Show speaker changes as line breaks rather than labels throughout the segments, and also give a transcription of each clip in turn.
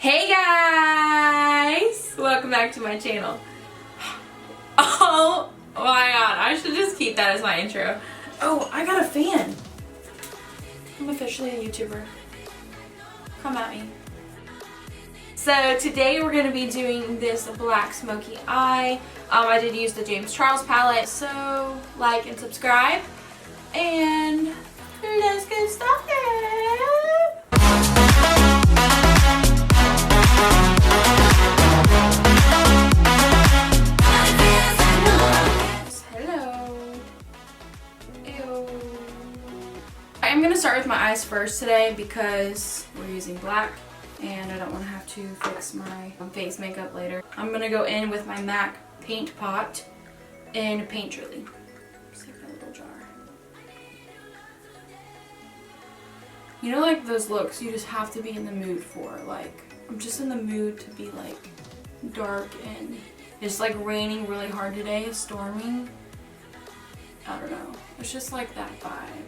Hey guys! Welcome back to my channel. Oh my god, I should just keep that as my intro. Oh, I got a fan. I'm officially a YouTuber. Come at me. So today we're going to be doing this Black Smokey Eye. I did use the James Charles palette, so like and subscribe. And let's get started. I'm going to start with my eyes first today because we're using black and I don't want to have to fix my face makeup later. I'm going to go in with my MAC paint pot in Painterly. Just like a little jar. You know, like those looks you just have to be in the mood for. Like, I'm just in the mood to be like dark and it's like raining really hard today, storming. I don't know. It's just like that vibe.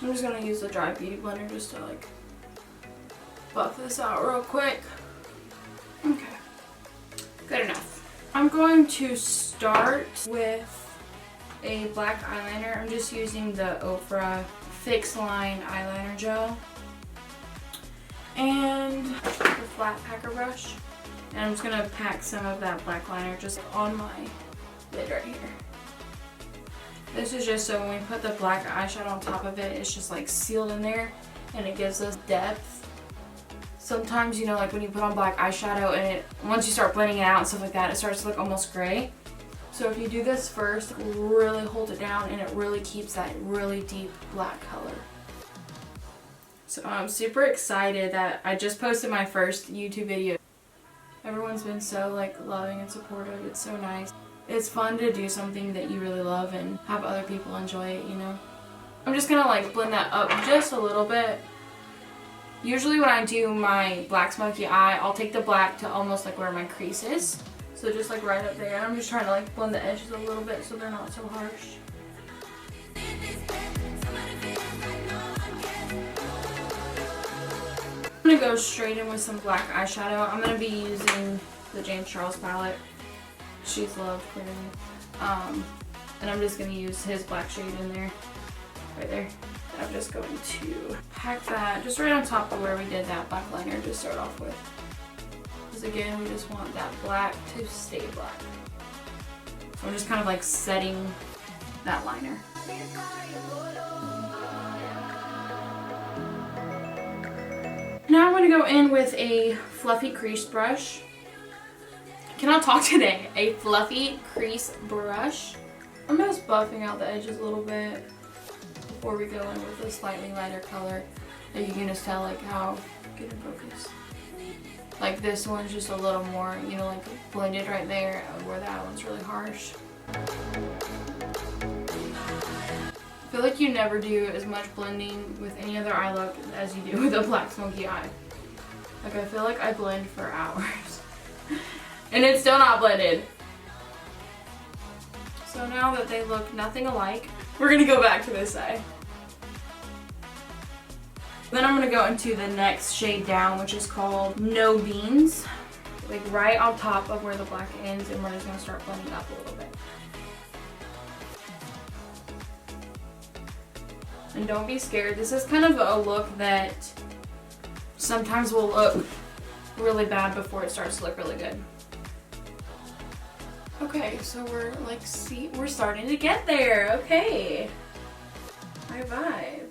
I'm just gonna use the dry beauty blender just to like buff this out real quick. Okay, good enough. I'm going to start with a black eyeliner. I'm just using the Ofra Fix Line eyeliner gel and the flat packer brush. And I'm just gonna pack some of that black liner just on my lid right here. This is just so when we put the black eyeshadow on top of it, it's just like sealed in there and it gives us depth. Sometimes, you know, like when you put on black eyeshadow and once you start blending it out and stuff like that, it starts to look almost gray. So if you do this first, really hold it down and it really keeps that really deep black color. So I'm super excited that I just posted my first YouTube video. Everyone's been so like loving and supportive. It's so nice. It's fun to do something that you really love and have other people enjoy it, you know? I'm just gonna like blend that up just a little bit. Usually when I do my Black Smokey Eye, I'll take the black to almost like where my crease is. So just like right up there. I'm just trying to like blend the edges a little bit so they're not so harsh. I'm gonna go straight in with some black eyeshadow. I'm gonna be using the James Charles palette. She's loved clearly. And I'm just going to use his black shade in there, right there. And I'm just going to pack that just right on top of where we did that black liner to start off with. Because again, we just want that black to stay black. So I'm just kind of like setting that liner. Now I'm going to go in with a fluffy crease brush. Cannot talk today. A fluffy crease brush. I'm just buffing out the edges a little bit before we go in with a slightly lighter color. And you can just tell like how get in focus. Like this one's just a little more, you know, like blended right there, where that one's really harsh. I feel like you never do as much blending with any other eye look as you do with a Black Smokey Eye. Like I feel like I blend for hours. And it's still not blended. So now that they look nothing alike, we're gonna go back to this eye. Then I'm gonna go into the next shade down, which is called No Beans. Like right on top of where the black ends, and we're just gonna start blending up a little bit. And don't be scared. This is kind of a look that sometimes will look really bad before it starts to look really good. Okay, so we're like, we're starting to get there. Okay. My vibe.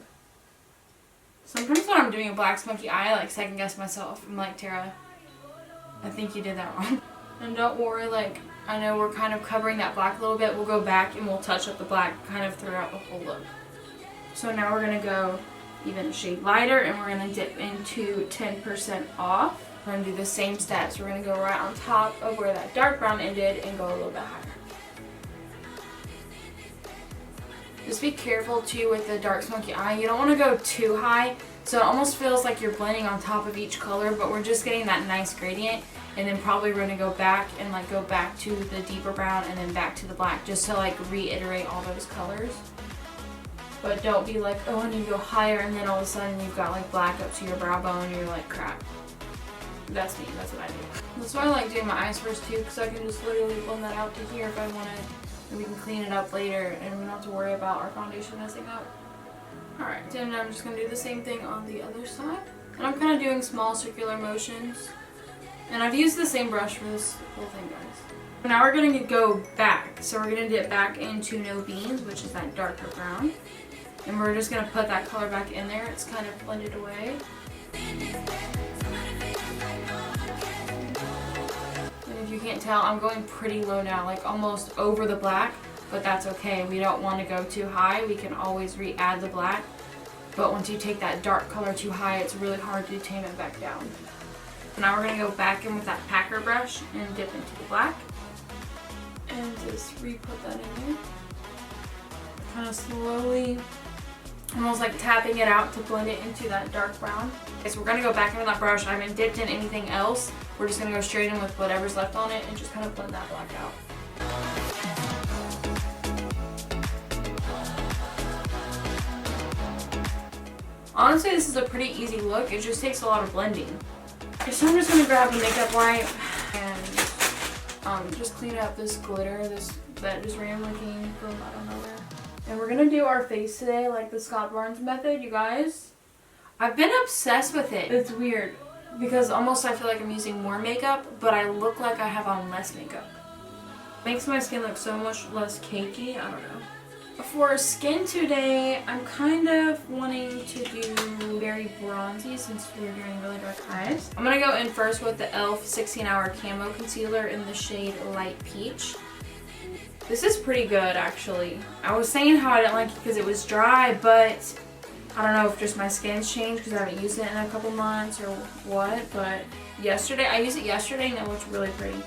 Sometimes when I'm doing a Black Smokey Eye, I like second guess myself. I'm like, Tara, I think you did that wrong. And don't worry, like, I know we're kind of covering that black a little bit. We'll go back and we'll touch up the black kind of throughout the whole look. So now we're gonna go even a shade lighter and we're gonna dip into 10% off. We're going to do the same steps. We're going to go right on top of where that dark brown ended and go a little bit higher. Just be careful too with the dark smoky eye. You don't want to go too high, so it almost feels like you're blending on top of each color, but we're just getting that nice gradient. And then probably we're going to go back and like go back to the deeper brown and then back to the black just to like reiterate all those colors. But don't be like, oh, I need to go higher, and then all of a sudden you've got like black up to your brow bone and you're like, crap. That's me, that's what I do. That's why I like doing my eyes first too, because I can just literally blend that out to here if I want to, and we can clean it up later and we don't have to worry about our foundation messing up. Alright, then I'm just going to do the same thing on the other side. And I'm kind of doing small circular motions. And I've used the same brush for this whole thing, guys. Now we're going to go back. So we're going to dip back into No Beans, which is that darker brown. And we're just going to put that color back in there. It's kind of blended away. And if you can't tell, I'm going pretty low now, like almost over the black. But that's okay. We don't want to go too high. We can always re-add the black. But once you take that dark color too high, it's really hard to tame it back down. Now we're going to go back in with that packer brush and dip into the black. And just re-put that in there. Kind of slowly, almost like tapping it out to blend it into that dark brown. Okay, so we're going to go back in with that brush. I haven't dipped in anything else. We're just going to go straight in with whatever's left on it and just kind of blend that black out. Honestly, this is a pretty easy look. It just takes a lot of blending. So I'm just going to grab a makeup wipe and just clean up this glitter that just randomly came from I don't know where. And we're going to do our face today like the Scott Barnes method, you guys. I've been obsessed with it. It's weird because almost I feel like I'm using more makeup, but I look like I have on less makeup. Makes my skin look so much less cakey. I don't know. For skin today, I'm kind of wanting to do very bronzy since we're doing really dark eyes. I'm going to go in first with the e.l.f. 16-Hour Camo Concealer in the shade Light Peach. This is pretty good, actually. I was saying how I didn't like it because it was dry, but I don't know if just my skin's changed because I haven't used it in a couple months or what, but I used it yesterday and it looks really pretty.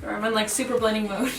I'm in like super blending mode.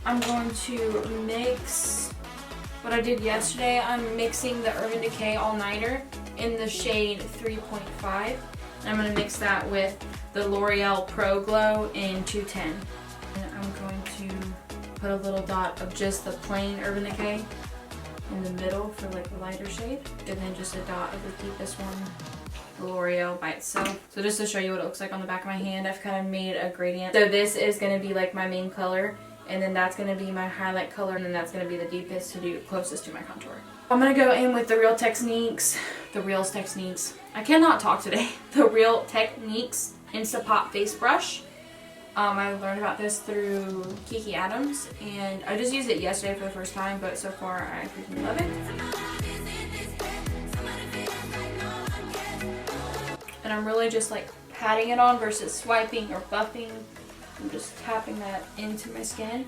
I'm going to mix what I did yesterday. I'm mixing the Urban Decay All Nighter in the shade 3.5. And I'm going to mix that with the L'Oreal Pro Glow in 210. And I'm going to put a little dot of just the plain Urban Decay in the middle for like a lighter shade. And then just a dot of the deepest one, the L'Oreal by itself. So just to show you what it looks like on the back of my hand, I've kind of made a gradient. So this is going to be like my main color. And then that's going to be my highlight color, and then that's going to be the deepest to do closest to my contour. I'm going to go in with the Real Techniques, I cannot talk today, the Real Techniques Instapot Face Brush. I learned about this through Kiki Adams, and I just used it yesterday for the first time, but so far I freaking love it. And I'm really just like patting it on versus swiping or buffing. I'm just tapping that into my skin.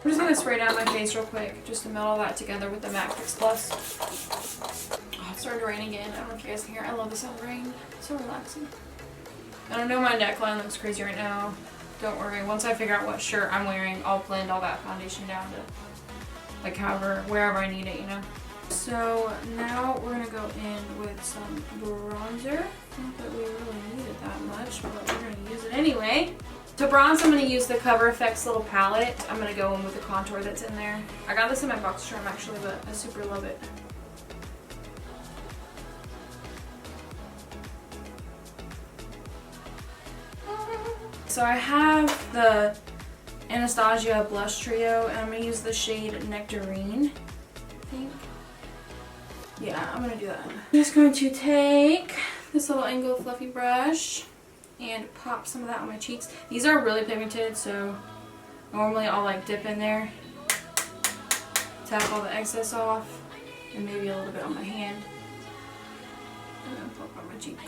I'm just gonna spray down my face real quick just to melt all that together with the MAC Fix Plus. Oh, it's starting to rain again. I don't know if you guys can hear. I love the sound of rain. It's so relaxing. I don't know, my neckline looks crazy right now. Don't worry. Once I figure out what shirt I'm wearing, I'll blend all that foundation down to like however, wherever I need it, you know. So now we're gonna go in with some bronzer. Not that we really need it that much, but we're gonna use it anyway. To bronze, I'm going to use the Cover Effects little palette. I'm going to go in with the contour that's in there. I got this in my box charm actually, but I super love it. So I have the Anastasia Blush Trio, and I'm going to use the shade Nectarine, I think. Yeah, I'm going to do that. I'm just going to take this little angled fluffy brush and pop some of that on my cheeks. These are really pigmented, so normally I'll like dip in there, tap all the excess off, and maybe a little bit on my hand, and then pop on my cheek.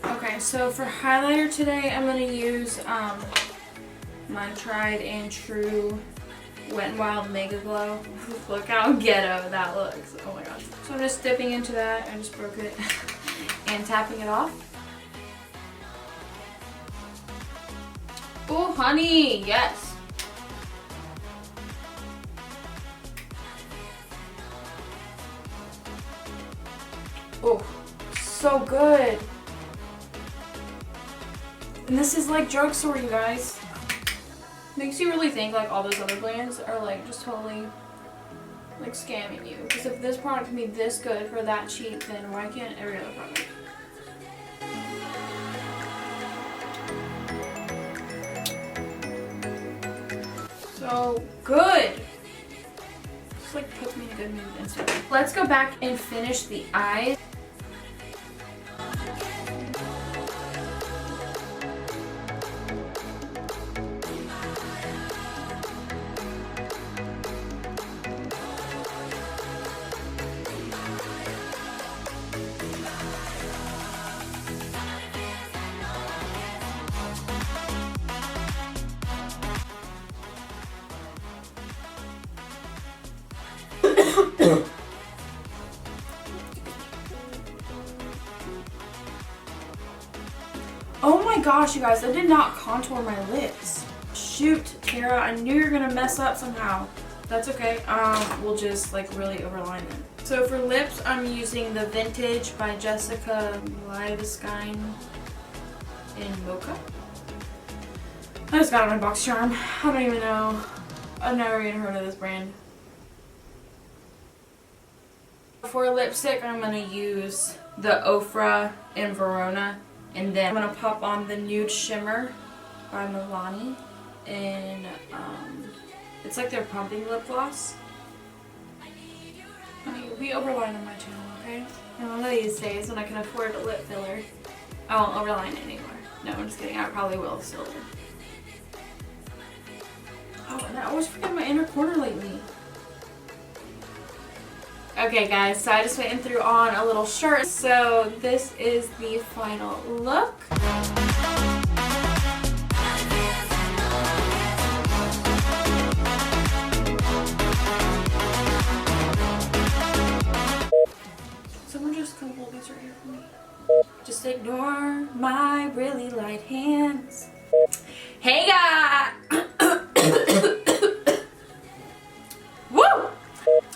Okay, so for highlighter today, I'm going to use my tried and true Wet n Wild Mega Glow. Look how ghetto that looks. Oh my gosh. So I'm just dipping into that. I just broke it. And tapping it off. Oh, honey. Yes. Oh, so good. And this is like drugstore, you guys. Makes you really think like all those other brands are like just totally like scamming you. Because if this product can be this good for that cheap, then why can't every other product? So good. Just like puts me in a good mood instantly. Let's go back and finish the eyes. Oh my gosh, you guys, I did not contour my lips. Shoot, Tara, I knew you were gonna mess up somehow. That's okay. We'll just like really overline them. So for lips, I'm using the Vintage by Jessica Liveskine in Mocha. I just got it on my box charm. I don't even know. I've never even heard of this brand. For lipstick, I'm going to use the Ofra in Verona. And then I'm going to pop on the Nude Shimmer by Milani. And it's like their pumping lip gloss. Honey, we overline on my channel, okay? And one of these days when I can afford a lip filler, I won't overline it anymore. No, I'm just kidding. I probably will still. Oh, and I always forget my inner corner lately. Okay guys, so I just went and threw on a little shirt. So this is the final look. Someone just come hold these right here for me. Just ignore my really light hands. Hey guys! Woo!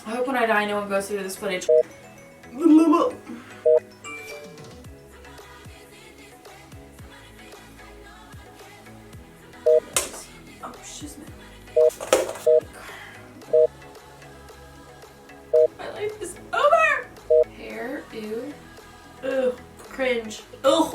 I hope when I die no one goes through this footage. Oh, shiznit. My life is over! Hair, ew. Ugh, cringe. Ugh.